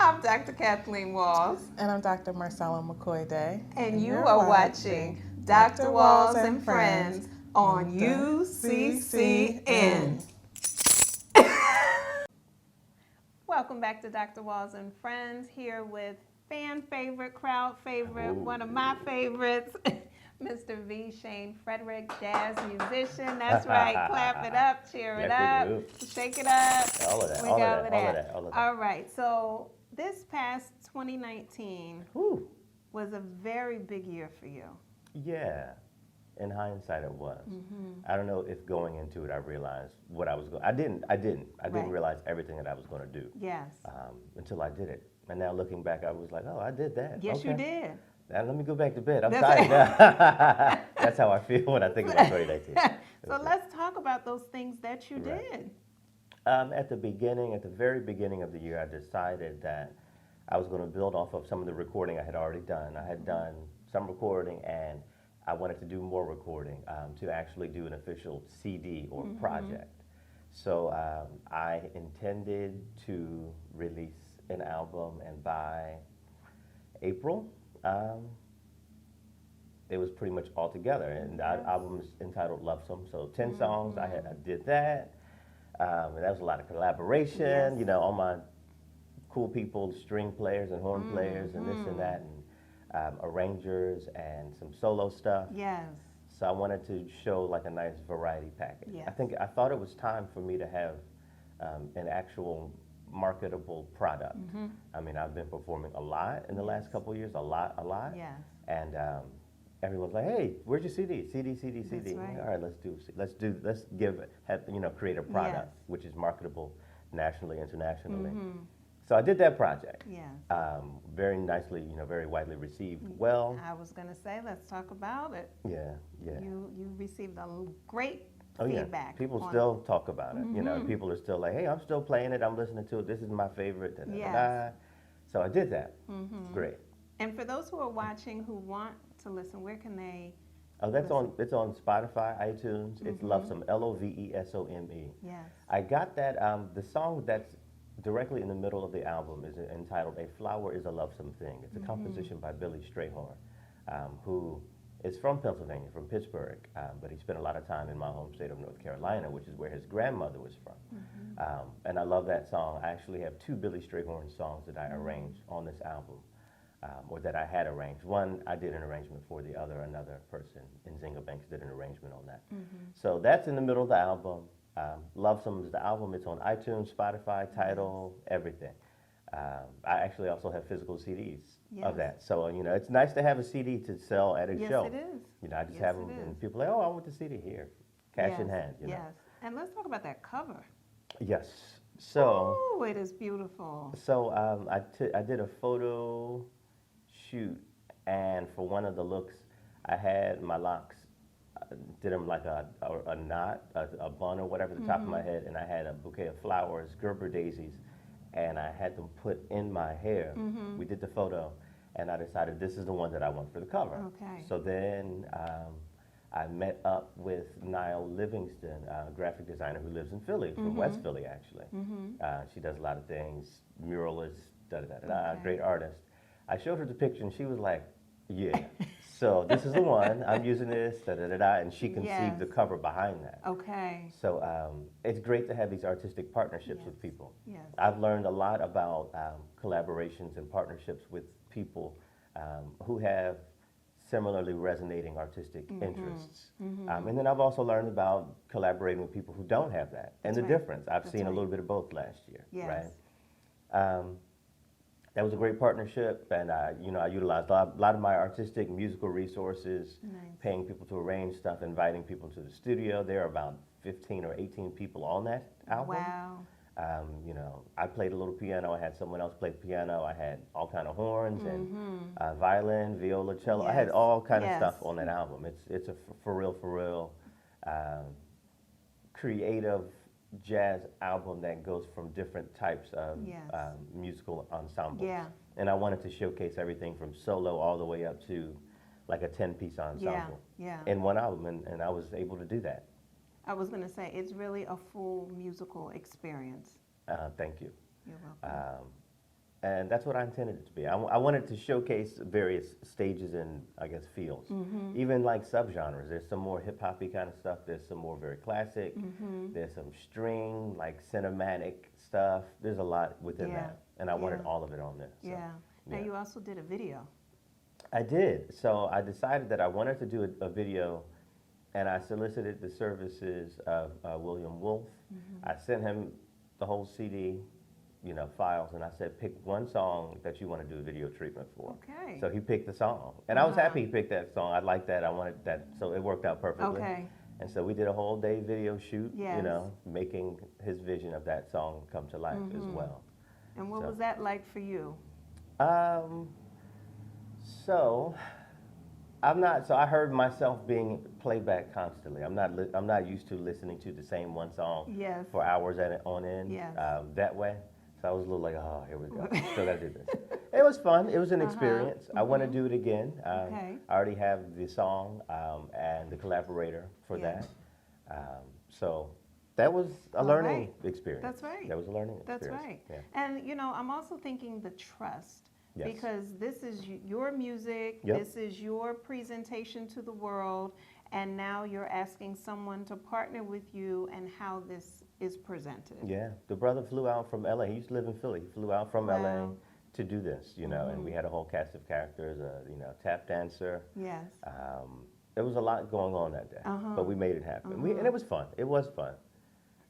I'm Dr. Kathleen Walls. And I'm Dr. Marcella McCoy Day. And you are watching Dr. Walls and Friends on UCCN. Welcome back to Dr. Walls and Friends, here with fan favorite, crowd favorite, one of my favorites, Mr. V. Shayne Frederick, jazz musician. That's right. Clap it up, cheer it up, shake it up. All of that. All right. So this past 2019 was a very big year for you. Yeah. In hindsight, it was. I don't know if going into it, I realized what I was going. I didn't realize everything that I was going to do. Yes. Until I did it, and now looking back, I was like, oh, I did that. Yes, you did. Now let me go back to bed. I'm tired now. That's how I feel when I think about 2019. So let's talk about those things that you did. At the very beginning of the year, I decided that I was going to build off of some of the recording I had already done. I had done some recording, and I wanted to do more recording to actually do an official CD or project. So I intended to release an album, and by April, it was pretty much all together. And the album is entitled Lovesome. So 10 songs, I did that. And that was a lot of collaboration, you know, all my cool people, string players and horn players and this and that, and arrangers and some solo stuff. Yes. So I wanted to show like a nice variety package. Yes. I thought it was time for me to have an actual marketable product. I mean, I've been performing a lot in the last couple of years, a lot. Yes. And everyone's like, "Hey, where's your CD? CD." That's right. All right, create a product which is marketable nationally, internationally. So I did that project. Yes. Very nicely, very widely received. Well, I was going to say, let's talk about it. Yeah. You received a great Oh feedback. Yeah, people still talk about it. You know, people are still like, "Hey, I'm still playing it. I'm listening to it. This is my favorite." Da, da, da, da. So I did that. Great. And for those who are watching who want to listen, where can they? Oh, it's on Spotify, iTunes. It's Lovesome, Lovesome. Yes. I got that. The song that's directly in the middle of the album is entitled "A Flower Is a Lovesome Thing." It's a composition by Billy Strayhorn, who is from Pennsylvania, from Pittsburgh, but he spent a lot of time in my home state of North Carolina, which is where his grandmother was from. And I love that song. I actually have 2 Billy Strayhorn songs that I arranged on this album, or that I had arranged. One I did an arrangement for, the other another person in Zinga Banks did an arrangement on that. So that's in the middle of the album. Lovesome is the album. It's on iTunes, Spotify, Tidal, everything. I actually also have physical CDs of that. So, it's nice to have a CD to sell at a show. Yes, it is. I just have them, and people are like, "Oh, I want the CD here." Cash in hand, Yes. And let's talk about that cover. Yes. So. Oh, it is beautiful. So I did a photo shoot, and for one of the looks, I had my locks, did them like a knot, a bun or whatever at the top of my head, and I had a bouquet of flowers, Gerber daisies, and I had them put in my hair. We did the photo, and I decided this is the one that I want for the cover. Okay. So then I met up with Niall Livingston, a graphic designer who lives in Philly, from West Philly actually. She does a lot of things, muralist, great artist. I showed her the picture, and she was like, "Yeah." So this is the one, I'm using this, and she conceived the cover behind that. Okay. So it's great to have these artistic partnerships with people. Yes. I've learned a lot about collaborations and partnerships with people who have similarly resonating artistic interests. And then I've also learned about collaborating with people who don't have that, and the difference. I've seen a little bit of both last year, right? That was a great partnership, and I utilized a lot of my artistic musical resources, paying people to arrange stuff, inviting people to the studio. There are about 15 or 18 people on that album. Wow. I played a little piano. I had someone else play the piano. I had all kind of horns and violin, viola, cello. I had all kind of stuff on that album. It's a for real creative jazz album that goes from different types of musical ensembles. Yeah. And I wanted to showcase everything from solo all the way up to like a 10-piece ensemble in one album, and I was able to do that. I was going to say, it's really a full musical experience. Thank you. You're welcome. And that's what I intended it to be. I wanted to showcase various stages and, I guess, fields. Even like subgenres. There's some more hip-hoppy kind of stuff. There's some more very classic. There's some string, like cinematic stuff. There's a lot within that. And I wanted all of it on there. So, Yeah. Now you also did a video. I did. So I decided that I wanted to do a video, and I solicited the services of William Wolf. I sent him the whole CD, files, and I said, pick one song that you want to do a video treatment for. Okay. So he picked the song, and I was happy he picked that song. I liked that. I wanted that, so it worked out perfectly. Okay. And so we did a whole day video shoot, Yes. making his vision of that song come to life as well. And what was that like for you? So I heard myself being played back constantly. I'm not used to listening to the same one song Yes. for hours on end. Yes. That way. So I was a little like, oh, here we go. Still gotta do this. It was fun. It was an experience. I want to do it again. Okay. I already have the song and the collaborator for Yeah. that. So that was a learning experience. That's right. That was a learning experience. That's right. Yeah. And I'm also thinking the trust. Yes. Because this is your music, Yep. this is your presentation to the world, and now you're asking someone to partner with you and how this is presented. Yeah, the brother flew out from LA. He used to live in Philly. He flew out from LA Wow. to do this, and we had a whole cast of characters, tap dancer. Yes. There was a lot going on that day, but we made it happen. And it was fun. It was fun.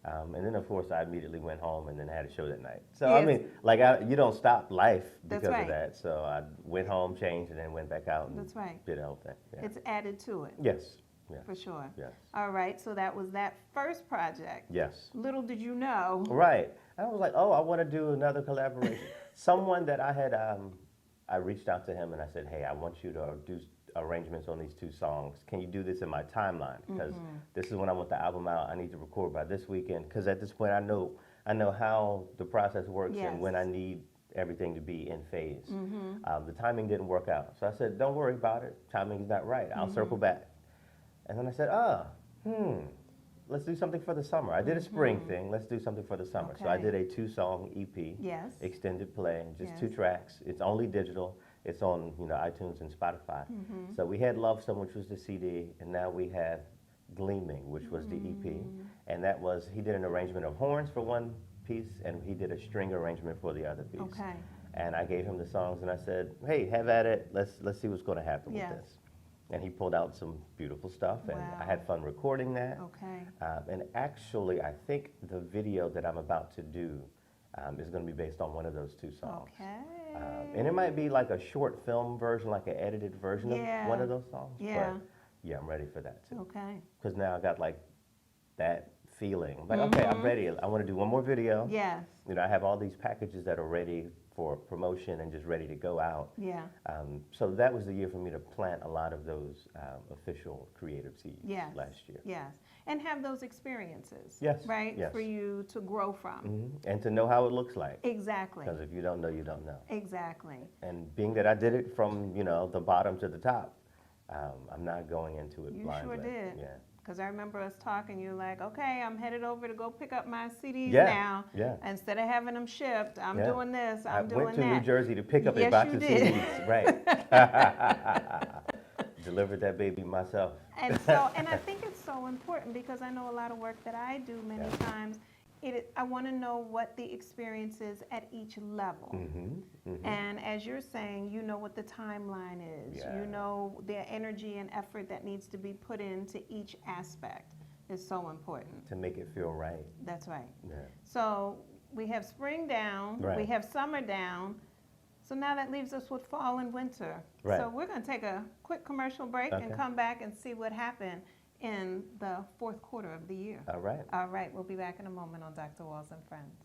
And then, of course, I immediately went home and then had a show that night. So, I Yes. mean, like, you don't stop life That's because right. of that. So I went home, changed, and then went back out and That's right. did the whole thing. Yeah. It's added to it, Yes. Yeah. for sure. Yes. All right, so that was that first project. Yes. Little did you know. Right. And I was like, oh, I want to do another collaboration. Someone that I had, I reached out to him and I said, hey, I want you to do arrangements on these two songs. Can you do this in my timeline? Because this is when I want the album out. I need to record by this weekend. Because at this point, I know how the process works Yes. and when I need everything to be in phase. The timing didn't work out. So I said, don't worry about it. Timing's not right. I'll circle back. And then I said, let's do something for the summer. I did a spring thing. Let's do something for the summer. So I Okay. did a 2-song EP, Yes. extended play, just Yes. 2 tracks. It's only digital. It's on iTunes and Spotify. So we had Love Some, which was the CD, and now we have Gleaming, which was the EP. And that was, he did an arrangement of horns for one piece, and he did a string arrangement for the other piece. Okay. And I gave him the songs, and I said, hey, have at it. Let's see what's going to happen Yes. with this. And he pulled out some beautiful stuff, and Wow. I had fun recording that. Okay. And actually, I think the video that I'm about to do is going to be based on one of those 2 songs. Okay. And it might be like a short film version, like an edited version Yeah. of one of those songs. Yeah. But yeah, I'm ready for that too. Okay. Because now I got like that feeling. Like, okay, I'm ready. I want to do one more video. Yes. I have all these packages that are ready for promotion and just ready to go out. Yeah. So that was the year for me to plant a lot of those official creative seeds Yes. last year. Yes. And have those experiences. Yes, Right? yes. For you to grow from. And to know how it looks like. Exactly. Because if you don't know, you don't know. Exactly. And being that I did it from, the bottom to the top, I'm not going into it You blindly. sure did. Yeah. Because I remember us talking, you're like, okay, I'm headed over to go pick up my CDs Yeah, now. yeah. Instead of having them shipped, I'm Yeah. doing this, I'm I doing went to that. New Jersey to pick up a Yes, box you of did. CDs. Right. Delivered that baby myself. And so, and I think it's so important because I know a lot of work that I do many Yeah. times. I want to know what the experience is at each level. And as you're saying, you know what the timeline is. Yeah. You know the energy and effort that needs to be put into each aspect is so important. To make it feel right. That's right. Yeah. So we have spring down, we Right. have summer down. So now that leaves us with fall and winter. Right. So we're going to take a quick commercial break and Okay. come back and see what happened in the fourth quarter of the year. All right. All right, we'll be back in a moment on Dr. Walls and Friends.